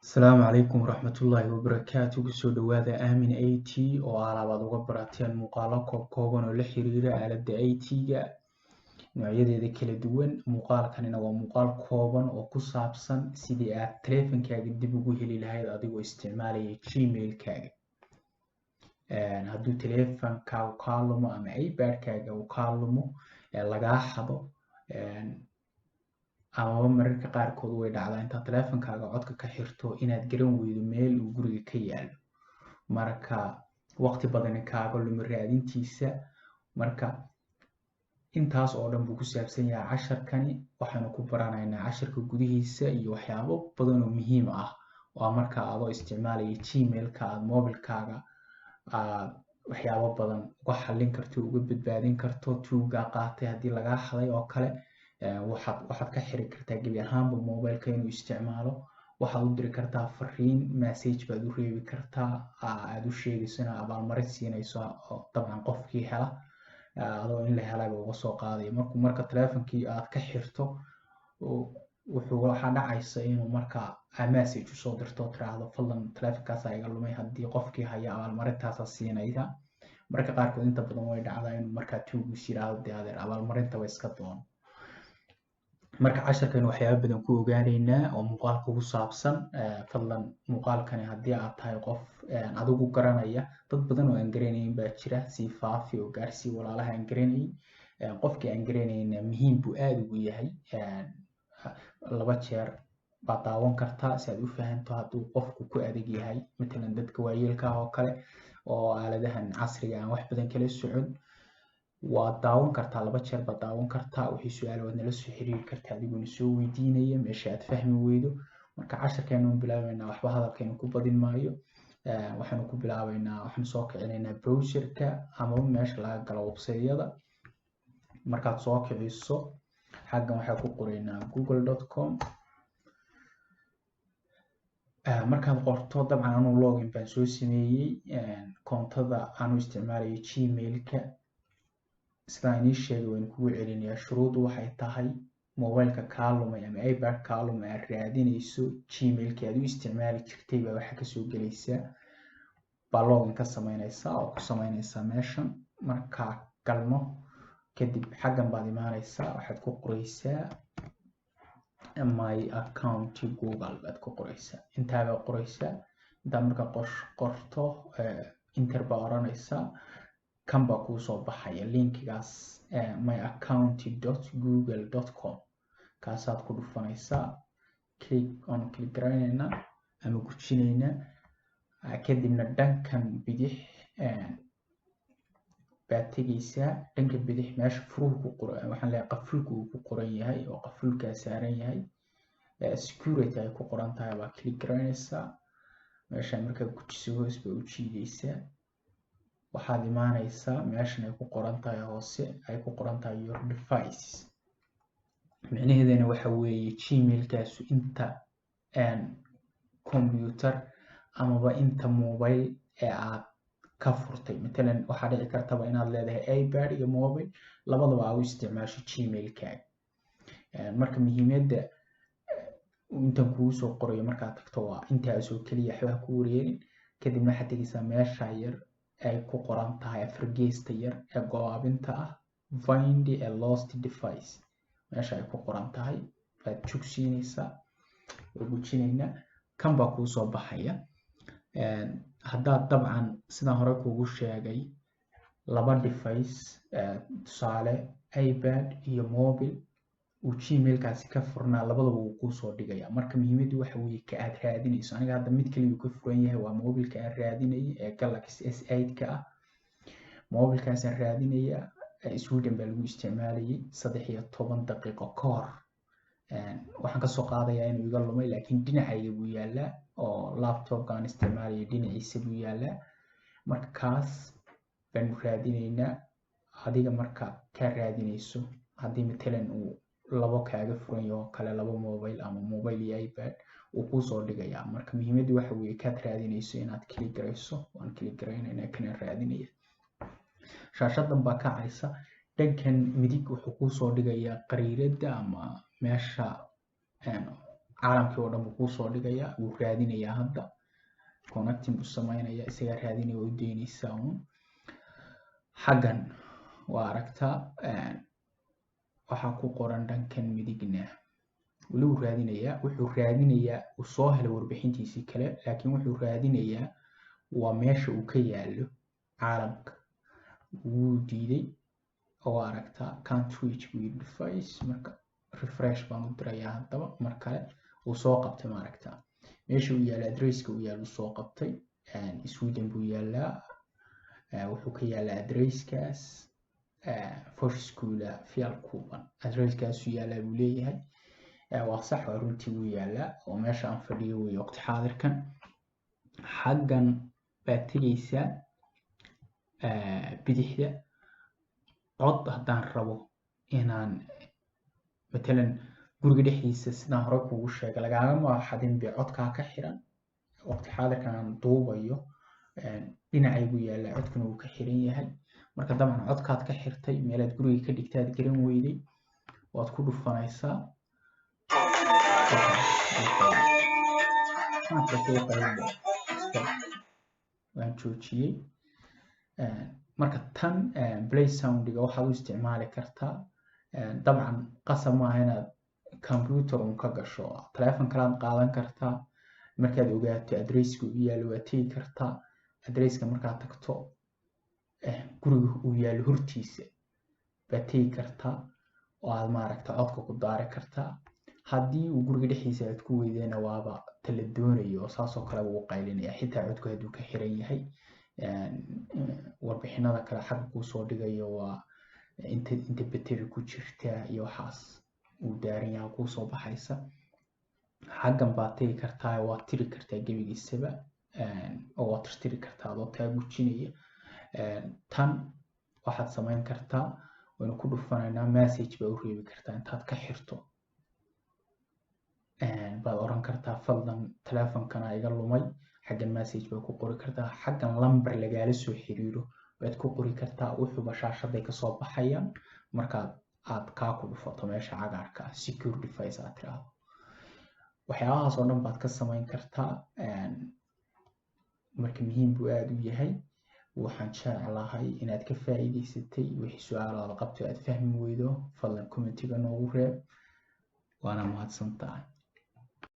Asalaamu calaykum waraxmatullaahi wabarakaatu. Kusoo dhawaada Aamin IT oo alaabad uga barateen muuqaalo kooban oo la xiriira aaladda IT-ga noocyadeeda kala duwan. Muuqaalkanina waa muuqaal kooban oo ku saabsan sidii aad taleefankaaga dib ugu heli lahayd adigoo isticmaalaya Gmail-kaaga. Hadduu taleefankaagu kaa lumo ama iPad-kaaga uu kaa lumo lagaa xado, amaba mararka qaarkood way dhacdaa intaad taleefankaaga codka ka xirto inaad garan weydo meel uu guriga ka yaalo, marka waqti badan kaaga lumi raadintiisa. Marka intaas oo dhan buu ku saabsan yahay casharkani. Waxaanu ku baranaynaa casharka gudihiisa iyo waxyaabo badan oo muhiim ah oo marka adoo isticmaalaya Gmail-ka aad mobilkaaga waxyaabo badan uga xallin karto, uga badbaadin karto. Tuugaa qaatay haddii lagaa xaday oo kale, waxaad ka xiri kartaa gebi ahaanba mobilka inuu isticmaalo. Waxaad u diri kartaa fariin, message baad u reebi kartaa, aad u sheegayso inaad abaalmarin siinayso dabcan qofkii hela, adoo in la helay uga soo qaadaya. Marka taleefankii aad ka xirto, waxaa dhacaysa inuu marka message usoo dirto oo tiraahdo fadlan taleefankaasaa iga lumay, haddii qofkii haya abaalmarintaasaa siinaysa. Marka qaarkood inta badan way dhacdaa inuu markaa tuugus yiraahdo dee adeer abaalmarintaba iska doon. Marka casharkan waxyaabo badan ku ogaanaynaa oo muuqaalka ugu saabsan. Fadlan muuqaalkani haddii aad tahay qof adigu garanaya, dad badan oo aan garanayn baa jira, sii faafi oo gaarsii walaalaha aan garanayn. Qofkii aan garanayna muhiim buu aad ugu yahay. 2 jeer baad daawan kartaa si aad u fahanto hadduu qofku ku adag yahay, matalan dadka waayeelka ah oo kale oo aaladahan casriga aan wax badan kala socon. waad daawan kartaa 2 jeer baad daawan kartaa. Wixii su'aal waad nala soo xiriiri kartaa adigoo na soo weydiinaya meesha aad fahmi weydo. Marka casharkeenu bilaabaynaa, waxba hadalkeenu ku badin maayo. Waxaanu ku bilaabaynaa, waxaanu soo kicinaynaa browserka ama meesha laga galo website-yada. Markaad soo kiciso, xaggan waxaa ku qoraynaa google.com. Markaad qorto, dabcan anuu login baan soo sameeyey koontada aanu isticmaalayo Gmail-ka. Sidaan inii sheegay waan kugu celinayaa. Shuruuddu waxay tahay mobilka kaa lumay ama iPad kaa lumay aad raadinayso, Gmail-ka aad u isticmaali jirtay baa waxaa kasoo gelaysaa, baa login ka samaynaysaa oo ku samaynaysaa meeshan. Markaa galno kadib xaggan baad imaanaysaa, waxaad ku qoraysaa my account Google baad ku qoraysaa. Intaa baad qoraysaa. Intaa markaa qorto enter baa oranaysaa. Kan baa kuu soo baxaya linkigaas, myaccount.google.com. kaasaad ku dhufanaysaa, click garaynaynaa ama gujinaynaa. Kadibna dhankan bidix baad tegaysaa. Dhanka bidix meesha furuhu ku qoran, waxaan leeyahay qafulka uu ku qoran yahay oo qafulkaa saaran yahay, security ay ku qoran tahay baa click garaynaysaa. Meesha markaa gujiso hoos baa u jiidaysaa. Waxaad imaanaysaa meeshan ay ku qoran tahay hoose, ay ku qoran tahay your device. Micnaheedana waxa weeye Gmail-kaasu inta computer amaba inta mobile ee aad ka furtay. Matalan waxaa dhici kartaba inaad leedahay iPad iyo mobile, labadaba aad u isticmaasho Gmail-kaaga. Marka muhiimadda intan kugu soo qorayo markaad tagto waa intaas oo keliya, waxba ku wareerin. Kadibna waxaad tegaysaa meesha yar ay ku qoran tahay afargeesta yar ee go'aabinta ah, find a lost device. Meesha ay ku qoran tahay baad jugsiinaysaa oo gujinaynaa. Kan baa kuu soo baxaya. Haddaad dabcan sidaan hore kuugu sheegay 2 device, tusaale iPad iyo mobile, uu Gmail-kaasi ka furnaa, labadaba wuu kuu soo dhigayaa. Marka muhiimaddu waxa weeye ka aad raadinayso. Aniga hadda mid kaliya uu ka furan yahay waa mobilka aan raadinayay ee Galaxy S8-ka ah. Mobilkaasaan raadinayaa. Sweden baa lagu isticmaalayay 13 daqiiqo ka hor. Waxaan kasoo qaadayaa inuu iga lumay, laakiin dhinacayga buu yaalaa oo laptopka aan isticmaalayay dhinaciisa buu yaalaa. Marka kaas baanu raadinaynaa. Adiga marka kaa raadinayso, haddii matalan uu 2 kaaga furan yaho kale, 2 mobile ama mobile iyo iPad, uu kuu soo dhigayaa. Marka muhiimaddu waxa weeye kaad raadinayso inaad click garayso. Waan click garaynaynaa kana raadinaya. Shaashadan baa kacaysa. Dhankan midig wuxuu kuu soo dhigayaa qariirada ama meesha caalamkii oo dhan buu kuu soo dhigayaa, wuu raadinayaa hadda connecting buu samaynayaa, isagaa raadinaya oo daynaysaa uun. xaggan waa aragtaa waxaa ku qoran dhankan midigna weli wuu raadinayaa, wuxuu raadinayaa uu soo helay warbixintiisii kale, laakiin wuxuu raadinayaa waa meesha uu ka yaallo caalamka. wuu diiday oo aragtaa can't reach with device. marka refresh baan u dirayaa haddaba mar kale. uu soo qabtay maaragtaa meesha uu yaalla, adresska uu yaallo soo qabtay. Sweden buu yaallaa, wuxuu ka yaallaa adresskaas Forskula Fjällkovan. adresskaasuu yaallaa buu leeyahay. waa sax, waa runtii wuu yaallaa oo meesha aan fadhiyo weeye waqti xaadirkan. xaggan baad tegaysaa bidixda. cod haddaan rabo inaan matalan guriga dhexdiisa sidaan hore kuugu sheegay lagaagama xadin be codkaa ka xiran. waqti xaadirkan aan duubayo dhinacaygu yaallaa, codkuna wuu ka xiran yahay. marka dabcan codkaad ka xirtay meelaad guriga ka dhigtaad garan weyday waad ku dhufanaysaa. waan joojiyey. marka tan play soundiga waxaad u isticmaali kartaa. dabcan qasab maaha inaad computer un ka gasho, teleefon kalaad qaadan kartaa. markaad ogaato adresska uu yaallo waad tegi kartaa. adresska markaad tagto guriga uu yaallo hortiisa baad tegi kartaa oo aad maaragta codka ku daari kartaa. haddii uu guriga dhexdiisa aad ku weydayna waaba tala doonayo oo saasoo kale wuu qaylinaya, xitaa codku hadduu ka xiran yahay. warbixinada kale xagga kuu soo dhigayo waa inta bateri ku jirta iyo waxaas uu daaran yahay kuu soo baxaysa. xaggan baad tegi kartaa, waad tiri kartaa gebigiisaba oo waad tirtiri kartaa adoo taa gujinaya. tan waxaad samayn kartaa, waynu ku dhufanaynaa message baa u reebi kartaa intaad ka xirto. baad oran kartaa fadlan teleefonkana iga lumay, xaggan message baad ku qori kartaa. xaggan lambar lagaala soo xiriiro baad ku qori kartaa. wuxuuba shaashaday kasoo baxayaan markaad aad kaa ku dhufato meesha cagaarka ah secure device aad tiraahdo. waxyaabahaas oo dhan baad ka samayn kartaa. marka muhiim buu aada u yahay. waxaan jeclahay inaad ka faa'iidaysatay. wixii su-aalaad qabto aad fahmi weydo fadlan commentiga noogu reeb. waana mahadsantahay.